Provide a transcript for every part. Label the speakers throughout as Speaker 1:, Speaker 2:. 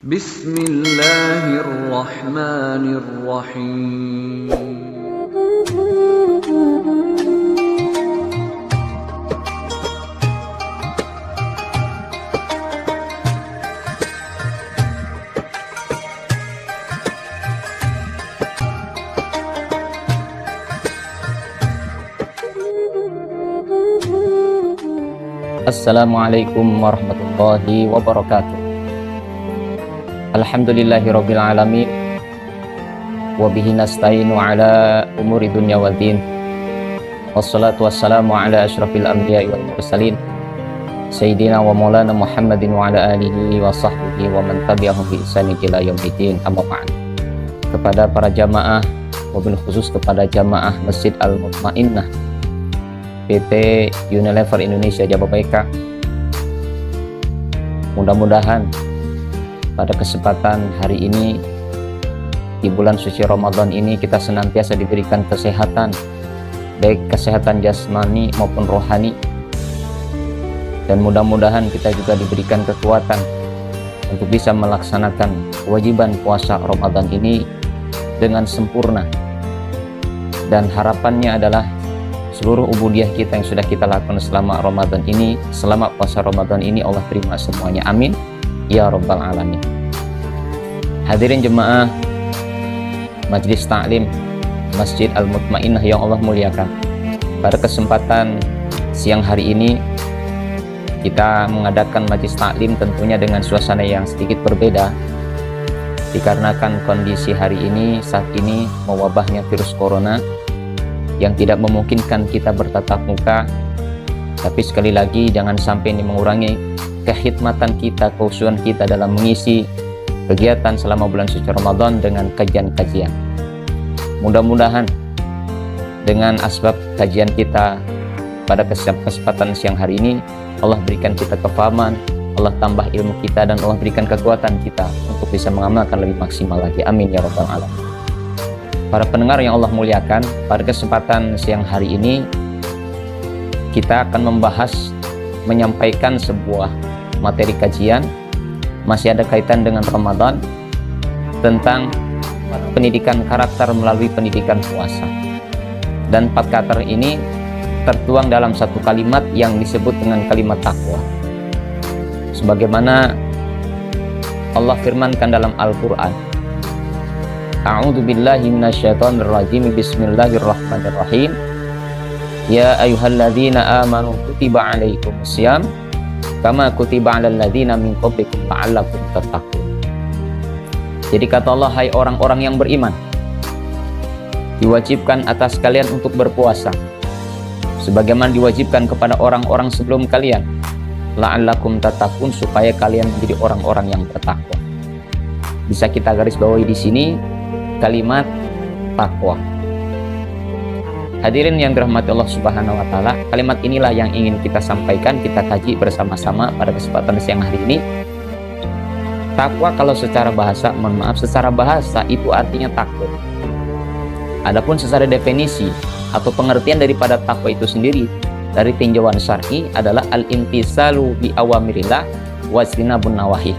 Speaker 1: Bismillahirrahmanirrahim.
Speaker 2: Assalamualaikum warahmatullahi wabarakatuh. Alhamdulillahirabbil alamin wa bihi nasta'inu ala umuri dunya waddin. Wassalatu wassalamu ala asyrafil anbiya'i wal mursalin sayyidina wa maulana Muhammadin wa ala alihi wa sahbihi wa man tabi'ahum bi ihsanin ila yaumiddin. Amma ba'd. Kepada para jamaah, wabil khusus kepada jamaah Masjid Al-Mutmainnah PT Unilever Indonesia Jababeka, mudah-mudahan pada kesempatan hari ini di bulan suci Ramadan ini kita senantiasa diberikan kesehatan, baik kesehatan jasmani maupun rohani, dan mudah-mudahan kita juga diberikan kekuatan untuk bisa melaksanakan kewajiban puasa Ramadan ini dengan sempurna. Dan harapannya adalah seluruh ubudiyah kita yang sudah kita lakukan selama Ramadan ini, selama puasa Ramadan ini, Allah terima semuanya. Amin ya rabbal alamin. Hadirin jemaah Majelis Ta'lim Masjid Al-Mutmainnah yang Allah muliakan, pada kesempatan siang hari ini kita mengadakan Majelis Ta'lim tentunya dengan suasana yang sedikit berbeda, dikarenakan kondisi hari ini saat ini mewabahnya virus corona yang tidak memungkinkan kita bertatap muka. Tapi sekali lagi jangan sampai ini mengurangi kehidmatan kita, keusuhan kita dalam mengisi kegiatan selama bulan suci Ramadan dengan kajian-kajian. Mudah-mudahan dengan asbab kajian kita pada kesempatan siang hari ini, Allah berikan kita kefahaman, Allah tambah ilmu kita, dan Allah berikan kekuatan kita untuk bisa mengamalkan lebih maksimal lagi. Amin ya rabbal alamin. Para pendengar yang Allah muliakan, pada kesempatan siang hari ini kita akan membahas, menyampaikan sebuah materi kajian, masih ada kaitan dengan Ramadan, tentang pendidikan karakter melalui pendidikan puasa. Dan 4 karakter ini tertuang dalam satu kalimat yang disebut dengan kalimat takwa. Sebagaimana Allah firmankan dalam Al-Quran, A'udzu billahi minasyaitonir rajim. Bismillahirrahmanirrahim. Ya ayyuhalladzina amanu kutiba 'alaikumusiyam kama kutiba 'alal ladzina min qablikum la'allakum tattaqun. Jadi kata Allah, hai orang-orang yang beriman, diwajibkan atas kalian untuk berpuasa sebagaimana diwajibkan kepada orang-orang sebelum kalian, la'allakum tattaqun, supaya kalian menjadi orang-orang yang bertakwa. Bisa kita garis bawahi di sini kalimat takwa. Hadirin yang dirahmati Allah Subhanahu wa taala, kalimat inilah yang ingin kita sampaikan, kita kaji bersama-sama pada kesempatan siang hari ini. Takwa kalau secara bahasa, secara bahasa itu artinya takut. Adapun secara definisi atau pengertian daripada takwa itu sendiri dari tinjauan syar'i adalah al-imtisalu bi awamirillah wa ijtinabun nawahi.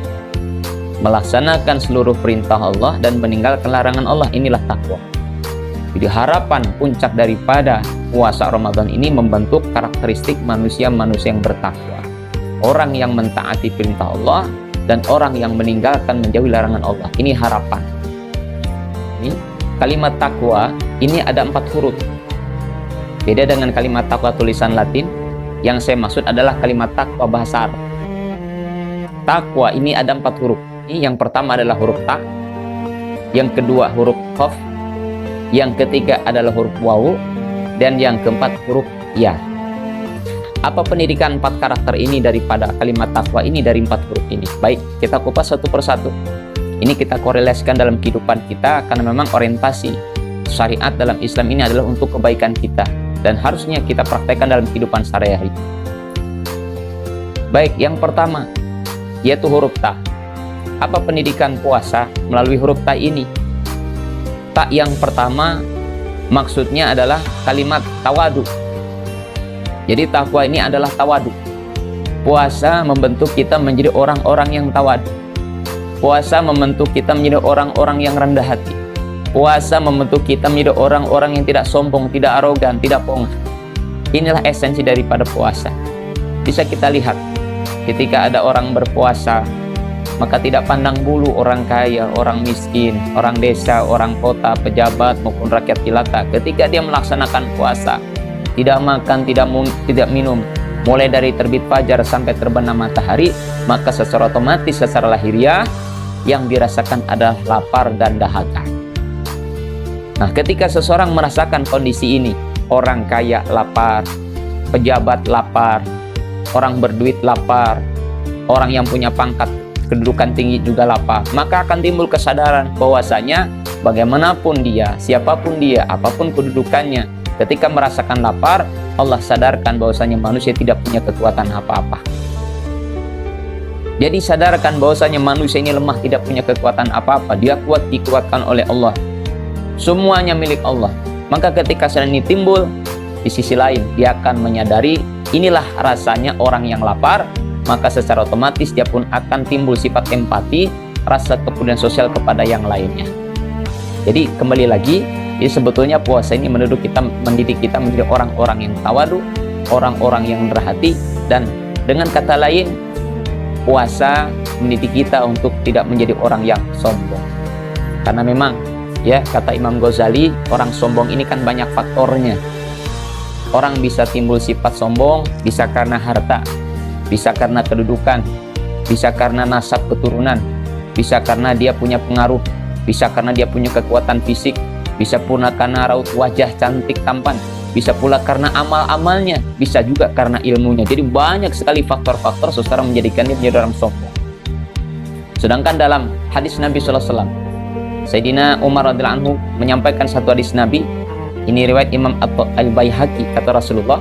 Speaker 2: Melaksanakan seluruh perintah Allah dan meninggalkan larangan Allah, inilah takwa. Jadi harapan puncak daripada puasa Ramadan ini membentuk karakteristik manusia-manusia yang bertakwa, orang yang mentaati perintah Allah dan orang yang meninggalkan menjauhi larangan Allah. Ini harapan. Ini kalimat takwa ini ada 4 huruf. Beda dengan kalimat takwa tulisan Latin. Yang saya maksud adalah kalimat takwa bahasa Arab. Takwa ini ada 4 huruf. Yang pertama adalah huruf ta, yang kedua huruf qaf, yang ketiga adalah huruf wawu, dan yang keempat huruf ya. Apa pendidikan 4 karakter ini daripada kalimat takwa ini dari 4 huruf ini? Baik, kita kupas satu persatu. Ini kita korelasikan dalam kehidupan kita, karena memang orientasi syariat dalam Islam ini adalah untuk kebaikan kita dan harusnya kita praktekkan dalam kehidupan sehari-hari. Baik, yang pertama yaitu huruf ta. Apa pendidikan puasa melalui huruf ta ini? Ta yang pertama maksudnya adalah kalimat tawadu. Jadi takwa ini adalah tawadu. Puasa membentuk kita menjadi orang-orang yang tawadu. Puasa membentuk kita menjadi orang-orang yang rendah hati. Puasa membentuk kita menjadi orang-orang yang tidak sombong, tidak arogan, tidak pongah. Inilah esensi daripada puasa. Bisa kita lihat ketika ada orang berpuasa, maka tidak pandang bulu orang kaya, orang miskin, orang desa, orang kota, pejabat maupun rakyat jelata. Ketika dia melaksanakan puasa, tidak makan, tidak minum, mulai dari terbit fajar sampai terbenam matahari, maka secara otomatis, secara lahiriah yang dirasakan adalah lapar dan dahaga. Nah, ketika seseorang merasakan kondisi ini, orang kaya lapar, pejabat lapar, orang berduit lapar, orang yang punya pangkat kedudukan tinggi juga lapar, maka akan timbul kesadaran bahwasanya bagaimanapun dia, siapapun dia, apapun kedudukannya, ketika merasakan lapar, Allah sadarkan bahwasanya manusia tidak punya kekuatan apa-apa. Jadi sadarkan bahwasanya manusia ini lemah, tidak punya kekuatan apa-apa. Dia kuat, dikuatkan oleh Allah. Semuanya milik Allah. Maka ketika sedang ini timbul, di sisi lain dia akan menyadari inilah rasanya orang yang lapar, maka secara otomatis dia pun akan timbul sifat empati, rasa kepedulian sosial kepada yang lainnya. Jadi kembali lagi, jadi sebetulnya puasa ini mendidik kita menjadi orang-orang yang tawadu, orang-orang yang rendah hati, dan dengan kata lain, puasa mendidik kita untuk tidak menjadi orang yang sombong. Karena memang ya, kata Imam Ghazali, orang sombong ini kan banyak faktornya. Orang bisa timbul sifat sombong, bisa karena harta, bisa karena kedudukan, bisa karena nasab keturunan, bisa karena dia punya pengaruh, bisa karena dia punya kekuatan fisik, bisa pula karena raut wajah cantik tampan, bisa pula karena amal-amalnya, bisa juga karena ilmunya. Jadi banyak sekali faktor-faktor seseorang menjadikan dia menjadi orang sombong. Sedangkan dalam hadis Nabi SAW, Sayyidina Umar radhiyallahu anhu menyampaikan satu hadis Nabi. Ini riwayat Imam Al-Baihaqi, kata Rasulullah,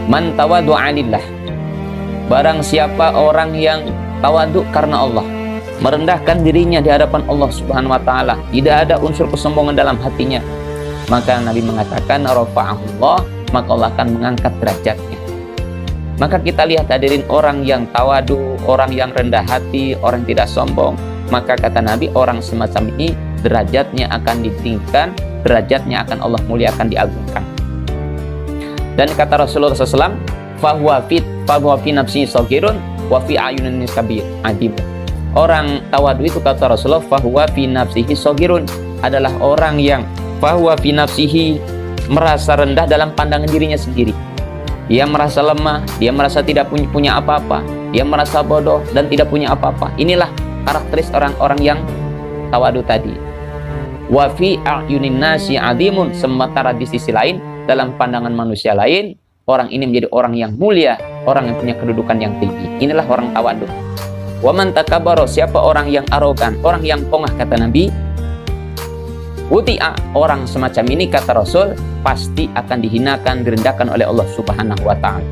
Speaker 2: "Man tawaddu'a lillah." Barang siapa orang yang tawadu karena Allah, merendahkan dirinya di hadapan Allah Subhanahu wa taala, tidak ada unsur kesombongan dalam hatinya, maka Nabi mengatakan rafa'ahullah, maka Allah akan mengangkat derajatnya. Maka kita lihat hadirin, orang yang tawadu, orang yang rendah hati, orang yang tidak sombong, maka kata Nabi, orang semacam ini derajatnya akan ditinggikan, derajatnya akan Allah muliakan, diagungkan. Dan kata Rasulullah SAW, fahuwa fi nafsihi shaghirun wa fi ayunin kabir adim. Orang tawadu itu, kata Rasulullah, fahuwa fi nafsihi shaghirun, adalah orang yang fahuwa fi nafsihi, merasa rendah dalam pandangan dirinya sendiri. Dia merasa lemah, dia merasa tidak punya apa-apa, dia merasa bodoh dan tidak punya apa-apa. Inilah karakteristik orang-orang yang tawadu tadi. Wa fi a'yunin nasi 'azimun, sementara di sisi lain, dalam pandangan manusia lain, orang ini menjadi orang yang mulia, orang yang punya kedudukan yang tinggi. Inilah orang tawadu. Wa man takabbara, siapa orang yang arogan, orang yang pongah, kata Nabi, wuti'a, orang semacam ini, kata Rasul, pasti akan dihinakan, direndahkan oleh Allah Subhanahu wa ta'ala.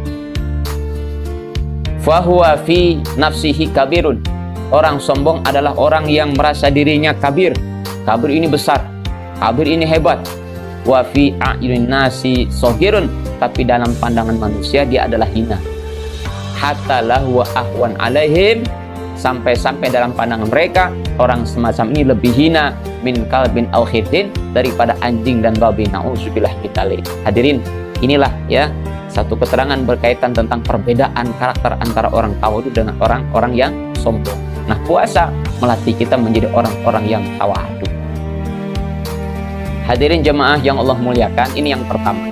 Speaker 2: Fahuwa fi nafsihi kabirun, orang sombong adalah orang yang merasa dirinya kabir. Kabir ini besar, kabir ini hebat. Wa fi a'yunin nasi shaghirun, tapi dalam pandangan manusia dia adalah hina. Hatta lahu ahwan alaihim, sampai-sampai dalam pandangan mereka orang semacam ini lebih hina min kalbin au khidin, daripada anjing dan babi. Nauzubillah mitalik. Hadirin, inilah ya satu keterangan berkaitan tentang perbedaan karakter antara orang tawadu dengan orang-orang yang sombong. Nah, puasa melatih kita menjadi orang-orang yang tawadu. Hadirin jemaah yang Allah muliakan, ini yang pertama.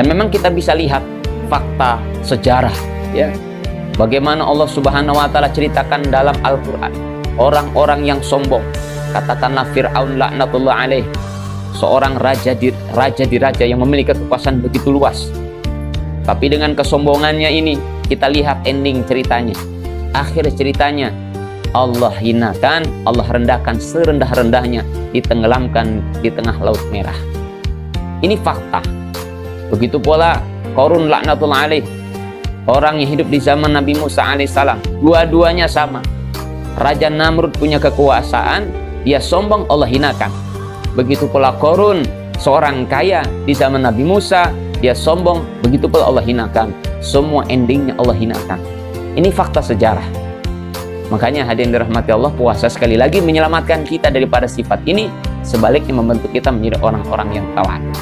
Speaker 2: Dan memang kita bisa lihat fakta sejarah ya, bagaimana Allah Subhanahu wa taala ceritakan dalam Al-Qur'an orang-orang yang sombong. Katakanlah Fir'aun laknatullah alaih, seorang raja di raja yang memiliki kekuasaan begitu luas. Tapi dengan kesombongannya ini, kita lihat ending ceritanya. Akhir ceritanya, Allah hinakan, Allah rendahkan serendah-rendahnya, ditenggelamkan di tengah Laut Merah. Ini fakta. Begitu pula Qarun laknatullah alaih, orang yang hidup di zaman Nabi Musa alaihissalam. Dua-duanya sama. Raja Namrud punya kekuasaan, dia sombong, Allah hinakan. Begitu pula Qarun, seorang kaya di zaman Nabi Musa, dia sombong, begitu pula Allah hinakan. Semua endingnya Allah hinakan. Ini fakta sejarah. Makanya hadirin dirahmati Allah, puasa sekali lagi menyelamatkan kita daripada sifat ini, sebaliknya membentuk kita menjadi orang-orang yang tawadhu.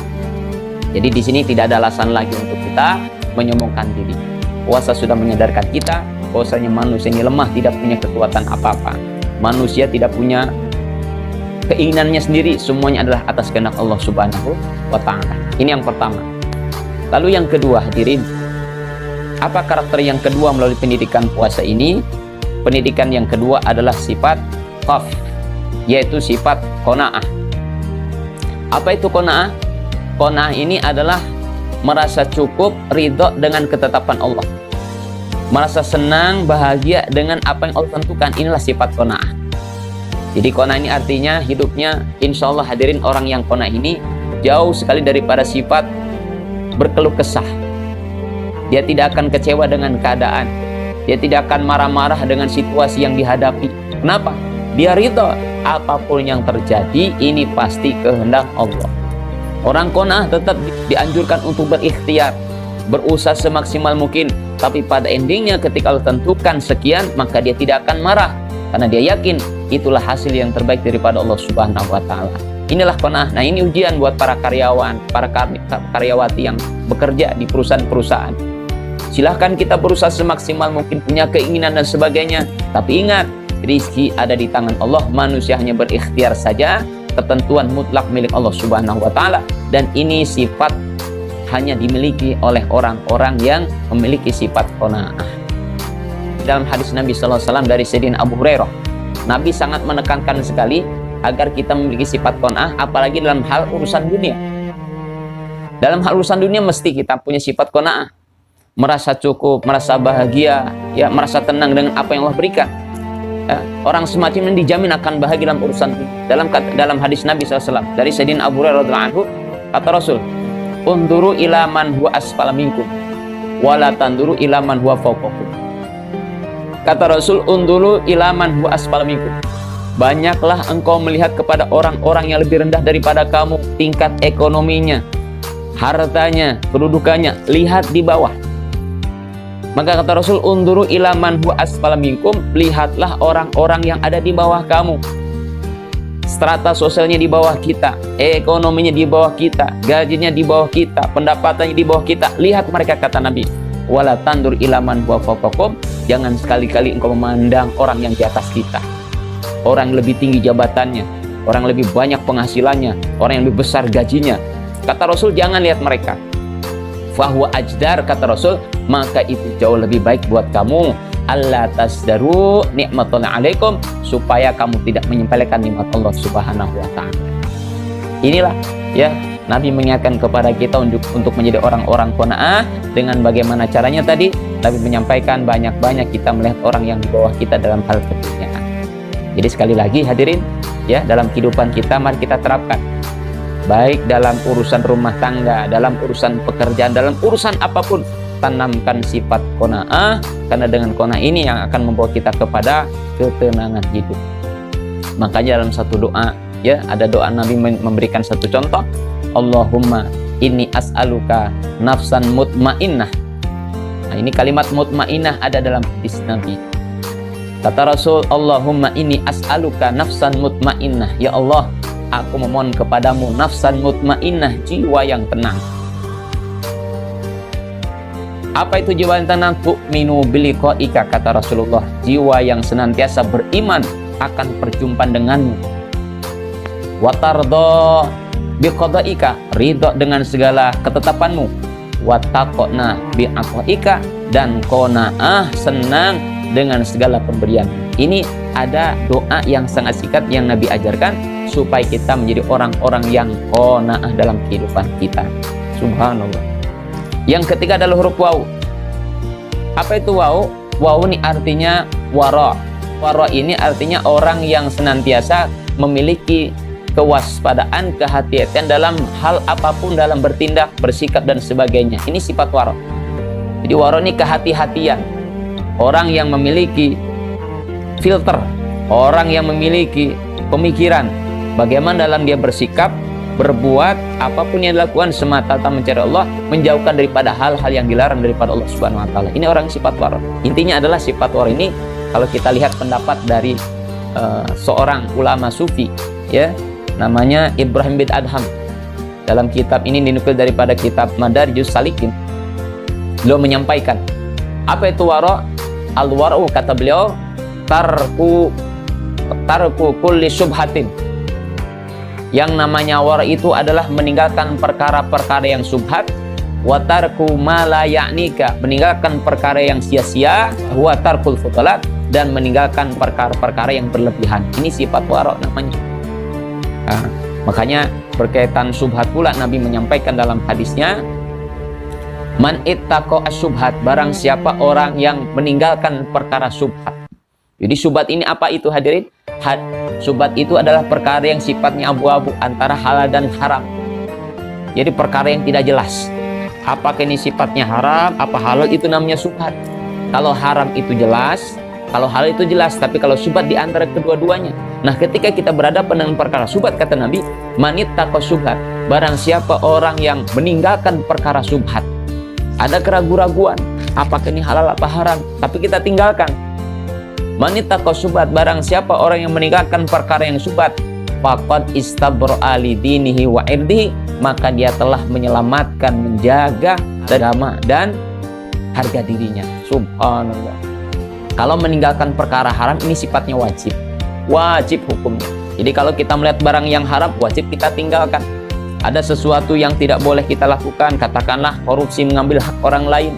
Speaker 2: Jadi di sini tidak ada alasan lagi untuk kita menyombongkan diri. Puasa sudah menyadarkan kita bahwasanya manusia ini lemah, tidak punya kekuatan apa-apa. Manusia tidak punya keinginannya sendiri, semuanya adalah atas kehendak Allah Subhanahu wa Ta'ala. Ini yang pertama. Lalu yang kedua, hadirin, apa karakter yang kedua melalui pendidikan puasa ini? Pendidikan yang kedua adalah sifat khaf, yaitu sifat qanaah. Apa itu qanaah? Qanaah ini adalah merasa cukup, ridho dengan ketetapan Allah, merasa senang, bahagia dengan apa yang Allah tentukan. Inilah sifat qanaah. Jadi qanaah ini artinya hidupnya, insya Allah hadirin, orang yang qanaah ini jauh sekali daripada sifat berkeluh kesah. Dia tidak akan kecewa dengan keadaan, dia tidak akan marah-marah dengan situasi yang dihadapi. Kenapa? Dia ridho, apapun yang terjadi ini pasti kehendak Allah. Orang qanaah tetap dianjurkan untuk berikhtiar, berusaha semaksimal mungkin, tapi pada endingnya ketika Allah tentukan sekian, maka dia tidak akan marah, karena dia yakin itulah hasil yang terbaik daripada Allah Subhanahu wa Ta'ala. Inilah qanaah. Nah, ini ujian buat para karyawan, para karyawati yang bekerja di perusahaan-perusahaan. Silahkan kita berusaha semaksimal mungkin, punya keinginan dan sebagainya, tapi ingat, rizki ada di tangan Allah. Manusia hanya berikhtiar saja, ketentuan mutlak milik Allah Subhanahu wa Ta'ala, dan ini sifat hanya dimiliki oleh orang-orang yang memiliki sifat qanaah. Dalam hadis Nabi SAW dari Sayyidina Abu Hurairah, Nabi sangat menekankan sekali agar kita memiliki sifat qanaah, apalagi dalam hal urusan dunia. Dalam hal urusan dunia mesti kita punya sifat qanaah, merasa cukup, merasa bahagia, ya, merasa tenang dengan apa yang Allah berikan. Ya, orang semacam ini dijamin akan bahagia dalam urusan dunia. Dalam hadis Nabi SAW dari Sayyidina Abu Hurairah radhiyallahu anhu, kata Rasul, "Unduru ila man huwa asfala minkum, wala tanduru ila man huwa fawqakum." Kata Rasul, "Unduru ila man huwa asfala minkum." Banyaklah engkau melihat kepada orang-orang yang lebih rendah daripada kamu, tingkat ekonominya, hartanya, kedudukannya, lihat di bawah. Maka kata Rasul, "Unduru ila man huwa asfala minkum," lihatlah orang-orang yang ada di bawah kamu, strata sosialnya di bawah kita, ekonominya di bawah kita, gajinya di bawah kita, pendapatannya di bawah kita. Lihat mereka, kata Nabi. "Wala tandur ila man huwa fawqakum," jangan sekali-kali engkau memandang orang yang di atas kita, orang yang lebih tinggi jabatannya, orang yang lebih banyak penghasilannya, orang yang lebih besar gajinya. Kata Rasul, jangan lihat mereka. Fahuwa ajdar, kata Rasul, maka itu jauh lebih baik buat kamu, alla tasdaru nikmatullah alaikum, supaya kamu tidak menyepelekan nikmat Allah Subhanahu wa Ta'ala. Inilah, ya, Nabi mengingatkan kepada kita untuk menjadi orang-orang qanaah. Dengan bagaimana caranya tadi? Nabi menyampaikan banyak-banyak kita melihat orang yang di bawah kita dalam hal keduniaan. Jadi sekali lagi hadirin, ya, dalam kehidupan kita mari kita terapkan, baik dalam urusan rumah tangga, dalam urusan pekerjaan, dalam urusan apapun, tanamkan sifat qanaah, karena dengan qanaah ini yang akan membawa kita kepada ketenangan hidup. Makanya dalam satu doa, ya, ada doa Nabi memberikan satu contoh, Allahumma inni as'aluka nafsan mutmainnah. Nah, ini kalimat mutmainnah ada dalam hadis Nabi. Kata Rasul, Allahumma inni as'aluka nafsan mutmainnah. Ya Allah, aku memohon kepadamu nafsan mutmainnah, jiwa yang tenang. Apa itu jiwa yang tenang? Tu'minu biliqa'ika, kata Rasulullah, jiwa yang senantiasa beriman akan perjumpaan denganmu. Watardo biqada'ika, ridho dengan segala ketetapanmu. Wattaqna bi'aqa'ika, dan qanaah, senang dengan segala pemberian. Ini ada doa yang sangat singkat yang Nabi ajarkan supaya kita menjadi orang-orang yang qanaah dalam kehidupan kita. Subhanallah. Yang ketiga adalah huruf waw. Apa itu waw? Waw ini artinya wara. Wara ini artinya orang yang senantiasa memiliki kewaspadaan, kehati-hatian dalam hal apapun, dalam bertindak, bersikap dan sebagainya. Ini sifat wara. Jadi wara ini kehati-hatian. Orang yang memiliki filter, orang yang memiliki pemikiran bagaimana dalam dia bersikap, berbuat, apapun yang dilakukan semata-mata mencari Allah, menjauhkan daripada hal-hal yang dilarang daripada Allah Subhanahu wa Ta'ala. Ini orang sifat wara. Intinya adalah sifat wara ini Kalau kita lihat pendapat dari seorang ulama sufi, ya, namanya Ibrahim bin Adham, dalam kitab ini dinukil daripada kitab Madarijus Salikin, beliau menyampaikan apa itu wara. Al-wara'u, kata beliau, tarku kulli syubhatin. Yang namanya wara itu adalah meninggalkan perkara-perkara yang subhat, wa tarku ma la ya'nika, meninggalkan perkara yang sia-sia, wa tarkul fudalat, dan meninggalkan perkara-perkara yang berlebihan. Ini sifat wara namanya. Nah, makanya berkaitan subhat pula Nabi menyampaikan dalam hadisnya, man ittaqa asyubhat, barang siapa orang yang meninggalkan perkara subhat. Jadi subhat ini apa itu hadirin? Subhat itu adalah perkara yang sifatnya abu-abu antara halal dan haram. Jadi perkara yang tidak jelas. Apakah ini sifatnya haram, apa halal, itu namanya subhat. Kalau haram itu jelas, kalau halal itu jelas, tapi kalau subhat di antara kedua-duanya. Nah, ketika kita berhadapan dengan perkara subhat, kata Nabi, man ittaqa subhat, barang siapa orang yang meninggalkan perkara subhat. Ada keraguan-raguan, apakah ini halal apa haram, tapi kita tinggalkan. Man ittaqa syubhat, barang siapa orang yang meninggalkan perkara yang syubhat, faqad istabra'a li dinihi wa irdihi, maka dia telah menyelamatkan, menjaga agama dan harga dirinya. Subhanallah. Kalau meninggalkan perkara haram ini sifatnya wajib. Wajib hukumnya. Jadi kalau kita melihat barang yang haram, wajib kita tinggalkan. Ada sesuatu yang tidak boleh kita lakukan, katakanlah korupsi, mengambil hak orang lain,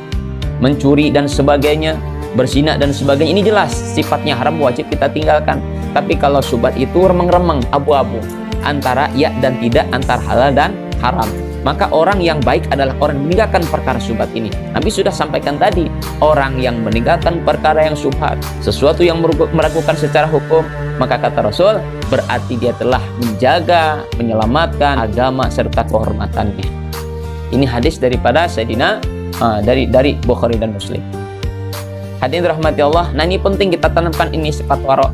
Speaker 2: mencuri dan sebagainya, berzina dan sebagainya, ini jelas sifatnya haram, wajib kita tinggalkan. Tapi kalau syubhat itu remeng-remeng, abu-abu, antara ya dan tidak, antara halal dan haram, maka orang yang baik adalah orang yang meninggalkan perkara syubhat ini. Nabi sudah sampaikan tadi, orang yang meninggalkan perkara yang syubhat, sesuatu yang meragukan secara hukum, maka kata Rasul, berarti dia telah menjaga, menyelamatkan agama serta kehormatannya. Ini hadis daripada Sayyidina dari Bukhari dan Muslim. Hadirin rahmati Allah, nah ini penting kita tanamkan ini sifat wara.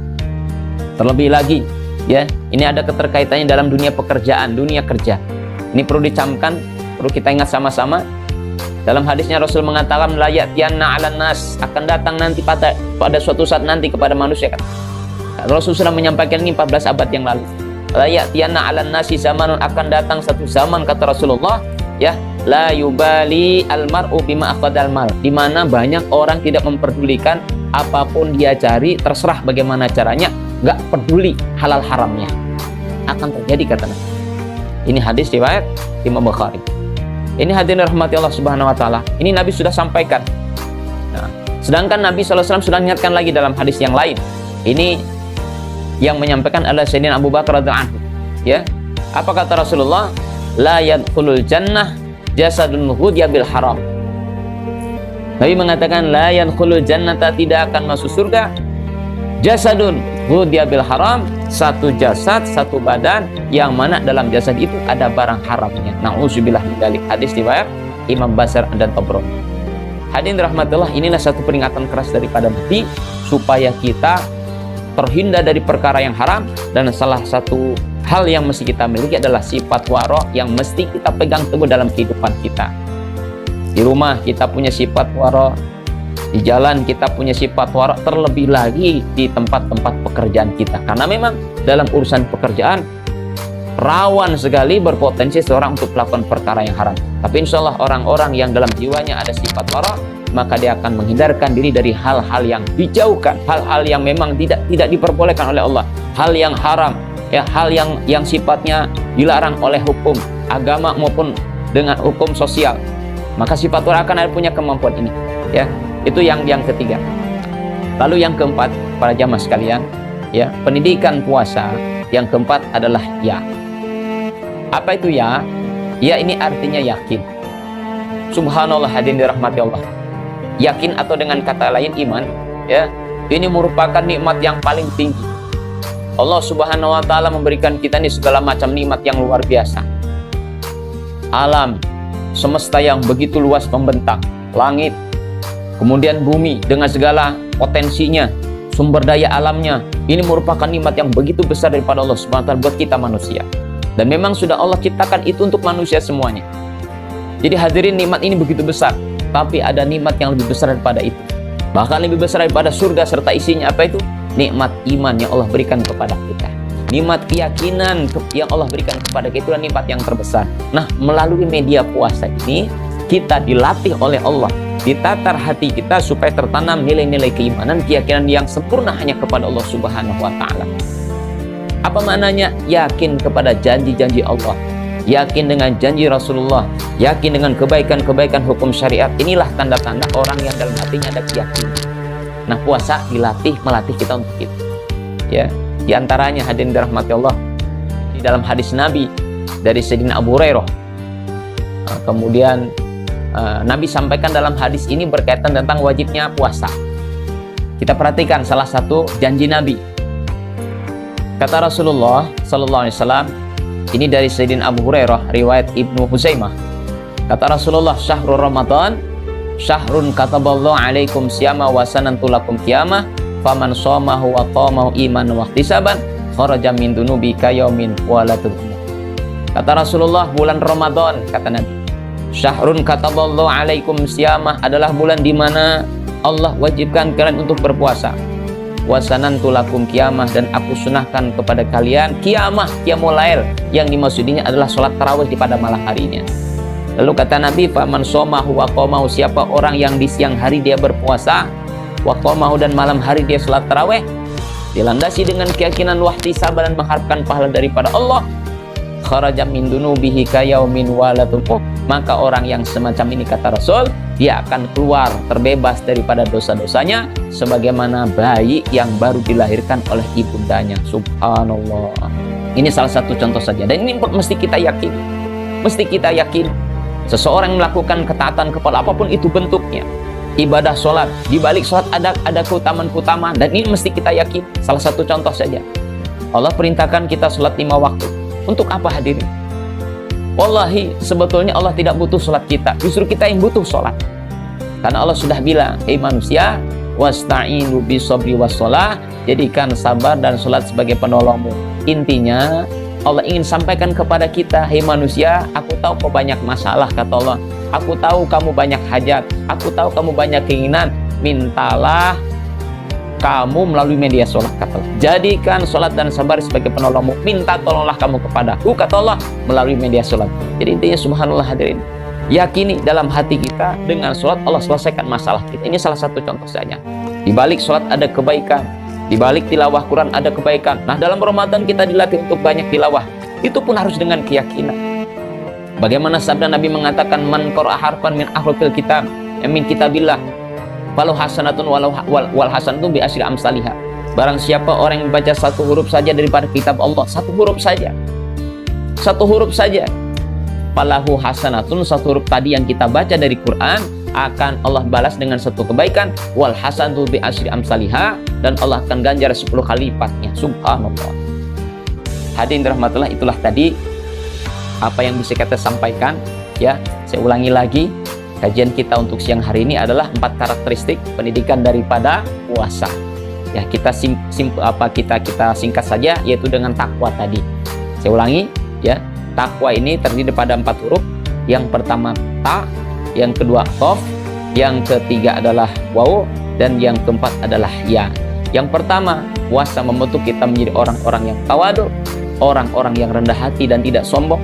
Speaker 2: Terlebih lagi, ya, ini ada keterkaitannya dalam dunia pekerjaan, dunia kerja. Ini perlu dicamkan, perlu kita ingat sama-sama. Dalam hadisnya Rasul mengatakan, la ya'tiyanna 'alan nas, akan datang nanti pada suatu saat nanti kepada manusia. Rasul sudah menyampaikan ini 14 abad yang lalu. La ya'tiyanna 'alan nasi zamanun, akan datang satu zaman, kata Rasulullah, ya, la yubali almar'u bima akhadal mal, di mana banyak orang tidak memperdulikan apapun dia cari, terserah bagaimana caranya, nggak peduli halal haramnya. Akan terjadi, kata Nabi. Ini hadis riwayat Imam Bukhari. Ini hadirin rahmati Allah Subhanahu wa taala. Ini Nabi sudah sampaikan. Nah, sedangkan Nabi SAW sudah ingatkan lagi dalam hadis yang lain. Ini yang menyampaikan adalah Sayyidina Abu Bakar radhiyallahu anhu. Ya, apa kata Rasulullah? La yadkhulul jannah jasadun ghudya bil haram. Nabi mengatakan la yadkhulul jannata, tidak akan masuk surga jasadun ghudya bil haram, satu jasad, satu badan yang mana dalam jasad itu ada barang haramnya. Nauzubillah min dzalik. Hadis riwayat Imam Basar dan Tabrani. Hadirin rahmatullah, inilah satu peringatan keras daripada Nabi supaya kita terhindar dari perkara yang haram, dan salah satu hal yang mesti kita miliki adalah sifat wara yang mesti kita pegang teguh dalam kehidupan kita. Di rumah kita punya sifat wara, di jalan kita punya sifat wara, terlebih lagi di tempat-tempat pekerjaan kita. Karena memang dalam urusan pekerjaan rawan sekali berpotensi seorang untuk melakukan perkara yang haram. Tapi insya Allah orang-orang yang dalam jiwanya ada sifat wara, maka dia akan menghindarkan diri dari hal-hal yang dijauhkan, hal-hal yang memang tidak diperbolehkan oleh Allah, hal yang haram, ya, hal yang sifatnya dilarang oleh hukum agama maupun dengan hukum sosial. Maka sifat wara akan ada punya kemampuan ini, ya. Itu yang ketiga. Lalu yang keempat, para jamaah sekalian, ya, pendidikan puasa yang keempat adalah ya. Apa itu ya? Ya ini artinya yakin. Subhanallah, hadirin dirahmati Allah. Yakin atau dengan kata lain iman, ya, ini merupakan nikmat yang paling tinggi. Allah Subhanahu wa taala memberikan kita ini segala macam nikmat yang luar biasa. Alam semesta yang begitu luas membentang, langit, kemudian bumi dengan segala potensinya, sumber daya alamnya, ini merupakan nikmat yang begitu besar daripada Allah Subhanahu wa taala buat kita manusia. Dan memang sudah Allah ciptakan itu untuk manusia semuanya. Jadi hadirin, nikmat ini begitu besar, tapi ada nikmat yang lebih besar daripada itu, Bahkan lebih besar daripada surga serta isinya apa itu? Nikmat iman yang Allah berikan kepada kita. Nikmat keyakinan yang Allah berikan kepada kita, itulah nikmat yang terbesar. Nah, melalui media puasa ini kita dilatih oleh Allah, ditatar hati kita supaya tertanam nilai-nilai keimanan, keyakinan yang sempurna hanya kepada Allah Subhanahu wa Ta'ala. Apa maknanya? Yakin kepada janji-janji Allah, yakin dengan janji Rasulullah, yakin dengan kebaikan-kebaikan hukum syariat. Inilah tanda-tanda orang yang dalam hatinya ada keyakinan. Nah, puasa melatih kita untuk itu. Ya, di antaranya hadirin dirahmati Allah, di dalam hadis Nabi dari Sayyidina Abu Hurairah. Kemudian Nabi sampaikan dalam hadis ini berkaitan tentang wajibnya puasa. Kita perhatikan salah satu janji Nabi. Kata Rasulullah sallallahu alaihi wasallam, ini dari Sayyidina Abu Hurairah, riwayat Ibnu Huzaimah. Kata Rasulullah, syahrul Ramadan syahrun kataballahu alaikum siyama wa sanantu lakum qiyamah faman shamahu wa qamahu imanan wa ihtisaban kharaja min dunubi kayaumin walatul. Kata Rasulullah, bulan Ramadan, kata Nabi, syahrun kataballahu alaikum siyamah adalah bulan di mana Allah wajibkan kalian untuk berpuasa. Wasanantu lakum qiyamah, dan aku sunahkan kepada kalian qiyamah, qiyamul lail, yang dimaksudnya adalah sholat tarawih di pada malam harinya. Lalu kata Nabi, faman shomahu wa qamahu, siapa orang yang di siang hari dia berpuasa, wa qamahu, dan malam hari dia sholat tarawih, dilandasi dengan keyakinan wahtisaban dan mengharapkan pahala daripada Allah, kharaja min dunubihi kayaumin walatul, maka orang yang semacam ini, kata Rasul, dia akan keluar terbebas daripada dosa-dosanya sebagaimana bayi yang baru dilahirkan oleh ibundanya. Subhanallah. Ini salah satu contoh saja, dan ini mesti kita yakin. Mesti kita yakin seseorang melakukan ketaatan kepada apapun itu bentuknya, ibadah sholat, di balik sholat ada keutamaan-keutamaan, dan ini mesti kita yakin. Salah satu contoh saja, Allah perintahkan kita sholat 5 waktu. Untuk apa hadirin? Wallahi, sebetulnya Allah tidak butuh sholat kita, justru kita yang butuh sholat. Karena Allah sudah bilang, hei manusia, wasta'inu bisabri wassalah, jadikan sabar dan sholat sebagai penolongmu. Intinya, Allah ingin sampaikan kepada kita, hei manusia, aku tahu kau banyak masalah, kata Allah. Aku tahu kamu banyak hajat, aku tahu kamu banyak keinginan, mintalah kamu melalui media sholat, kata Allah. Jadikan sholat dan sabar sebagai penolongmu. Minta tolonglah kamu kepadaku, kata Allah, melalui media sholat. Jadi intinya, subhanallah hadirin, yakini dalam hati kita, dengan sholat Allah selesaikan masalah kita. Ini salah satu contoh saja. Di balik sholat ada kebaikan, di balik tilawah Quran ada kebaikan. Nah, dalam Ramadan kita dilatih untuk banyak tilawah. Itu pun harus dengan keyakinan. Bagaimana sabda Nabi mengatakan, man qara'a harfan min ahrufil kitab, min kitabillah, walau hasanatun wal hasanatu bi asyri amsalihha. Barang siapa orang yang membaca satu huruf saja daripada kitab Allah, satu huruf saja, falahu hasanatun, satu huruf tadi yang kita baca dari Quran akan Allah balas dengan satu kebaikan, wal hasanatu bi asyri amsalihha, dan Allah akan ganjar 10 kali lipatnya. Subhanallah. Hadirin rahmatullah, itulah tadi apa yang bisa kita sampaikan. Ya, saya ulangi lagi. Kajian kita untuk siang hari ini adalah 4 karakteristik pendidikan daripada puasa. Ya, kita singkat saja, yaitu dengan takwa tadi. Saya ulangi, ya. Takwa ini terdiri pada 4 huruf. Yang pertama ta, yang kedua qaf, yang ketiga adalah waw, dan yang keempat adalah ya. Yang pertama, puasa membentuk kita menjadi orang-orang yang tawadu, orang-orang yang rendah hati dan tidak sombong.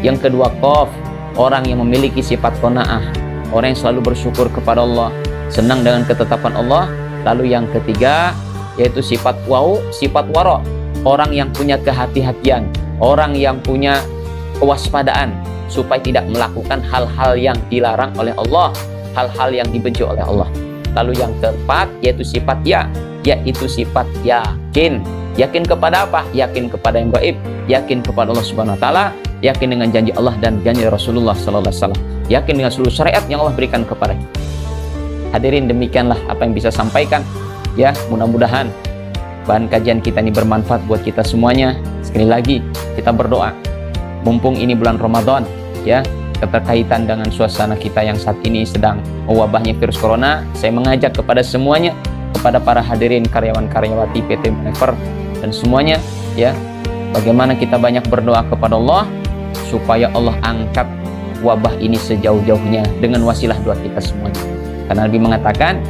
Speaker 2: Yang kedua qaf, orang yang memiliki sifat qanaah, orang yang selalu bersyukur kepada Allah, senang dengan ketetapan Allah. Lalu yang ketiga, yaitu sifat waw, sifat wara, orang yang punya kehati-hatian, orang yang punya kewaspadaan supaya tidak melakukan hal-hal yang dilarang oleh Allah, hal-hal yang dibenci oleh Allah. Lalu yang keempat, yaitu sifat ya, yaitu sifat yakin. Yakin kepada apa? Yakin kepada yang gaib, yakin kepada Allah Subhanahu wa taala, yakin dengan janji Allah dan janji Rasulullah sallallahu alaihi wasallam, yakin dengan seluruh syariat yang Allah berikan kepada kita. Hadirin, demikianlah apa yang bisa sampaikan. Ya, mudah-mudahan bahan kajian kita ini bermanfaat buat kita semuanya. Sekali lagi kita berdoa, mumpung ini bulan Ramadan, ya, keterkaitan dengan suasana kita yang saat ini sedang mewabahnya virus corona, saya mengajak kepada semuanya, kepada para hadirin karyawan-karyawati PT Manever dan semuanya, ya, bagaimana kita banyak berdoa kepada Allah supaya Allah angkat wabah ini sejauh-jauhnya dengan wasilah doa kita semuanya. Karena Nabi mengatakan,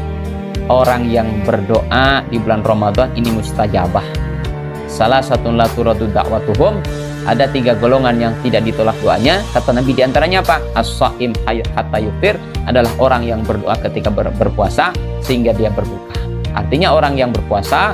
Speaker 2: orang yang berdoa di bulan Ramadan ini mustajabah. Salah satu la turadu da'watuhum, ada 3 golongan yang tidak ditolak doanya. Kata Nabi diantaranya apa? As-shaim hatta yuftir, adalah orang yang berdoa ketika berpuasa sehingga dia berbuka. Artinya orang yang berpuasa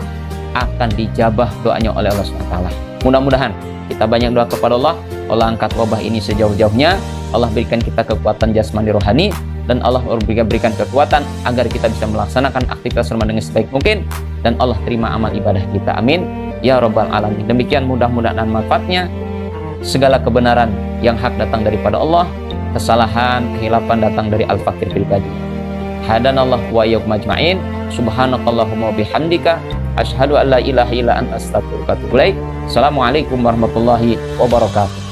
Speaker 2: akan dijabah doanya oleh Allah SWT. Mudah-mudahan kita banyak doa kepada Allah. Allah angkat wabah ini sejauh-jauhnya. Allah berikan kita kekuatan jasmani rohani, dan Allah berikan kekuatan agar kita bisa melaksanakan aktivitas Ramadan dengan sebaik mungkin, dan Allah terima amal ibadah kita. Amin ya rabbal alamin. Demikian mudah-mudahan manfaatnya. Segala kebenaran yang hak datang daripada Allah, kesalahan, kehilafan datang dari al-fakir pribadi. Hadanallahu wa iyyakum ajma'in. Subhanakallahumma bihamdika asyhadu an la ilaha illa anta astaghfiruka wa atubu ilaik. Assalamualaikum warahmatullahi wabarakatuh.